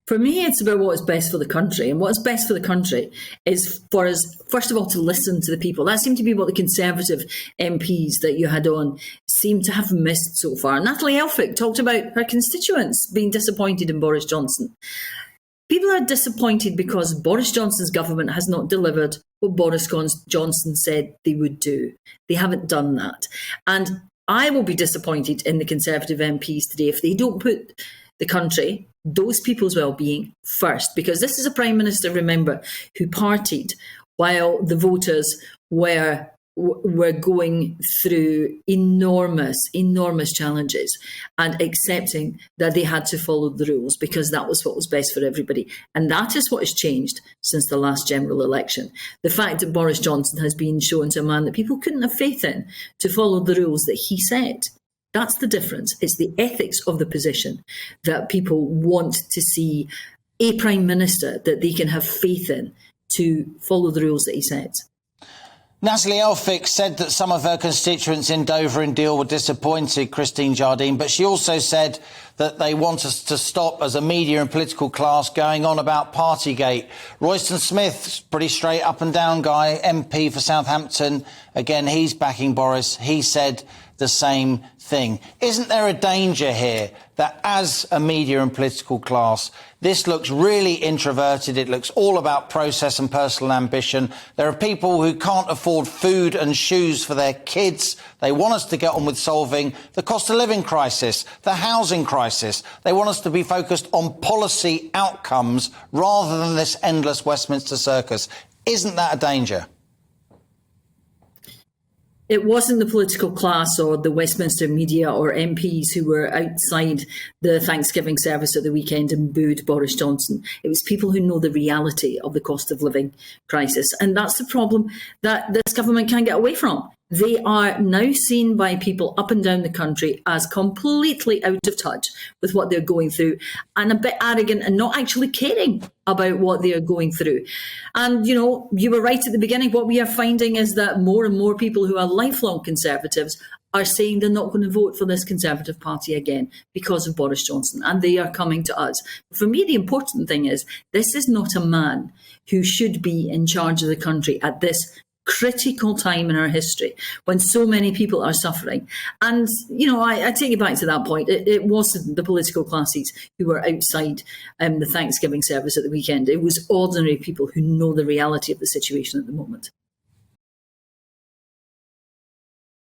For me, it's about what's best for the country. And what's best for the country is for us, first of all, to listen to the people. That seemed to be what the Conservative MPs that you had on seem to have missed so far. Natalie Elphicke talked about her constituents being disappointed in Boris Johnson. People are disappointed because Boris Johnson's government has not delivered what Boris Johnson said they would do. They haven't done that. And I will be disappointed in the Conservative MPs today if they don't put the country, those people's well-being first, because this is a Prime Minister, remember, who partied while the voters were going through enormous challenges and accepting that they had to follow the rules because that was what was best for everybody. And that is what has changed since the last general election. The fact that Boris Johnson has been shown to a man that people couldn't have faith in to follow the rules that he set. That's the difference. It's the ethics of the position that people want to see a Prime Minister that they can have faith in to follow the rules that he sets. Natalie Elphicke said that some of her constituents in Dover and Deal were disappointed, Christine Jardine, but she also said that they want us to stop as a media and political class going on about Partygate. Royston Smith, pretty straight up and down guy, MP for Southampton. Again, he's backing Boris. He said the same thing. Isn't there a danger here that as a media and political class, this looks really introverted? It looks all about process and personal ambition. There are people who can't afford food and shoes for their kids. They want us to get on with solving the cost of living crisis, the housing crisis. They want us to be focused on policy outcomes rather than this endless Westminster circus. Isn't that a danger? It wasn't the political class or the Westminster media or MPs who were outside the Thanksgiving service at the weekend and booed Boris Johnson. It was people who know the reality of the cost of living crisis. And that's the problem that this government can't get away from. They are now seen by people up and down the country as completely out of touch with what they're going through and a bit arrogant and not actually caring about what they are going through. And, you know, you were right at the beginning. What we are finding is that more and more people who are lifelong Conservatives are saying they're not going to vote for this Conservative Party again because of Boris Johnson, and they are coming to us. For me, the important thing is this is not a man who should be in charge of the country at this critical time in our history when so many people are suffering. And, you know, I take you back to that point. It wasn't the political classes who were outside the Thanksgiving service at the weekend. It was ordinary people who know the reality of the situation at the moment.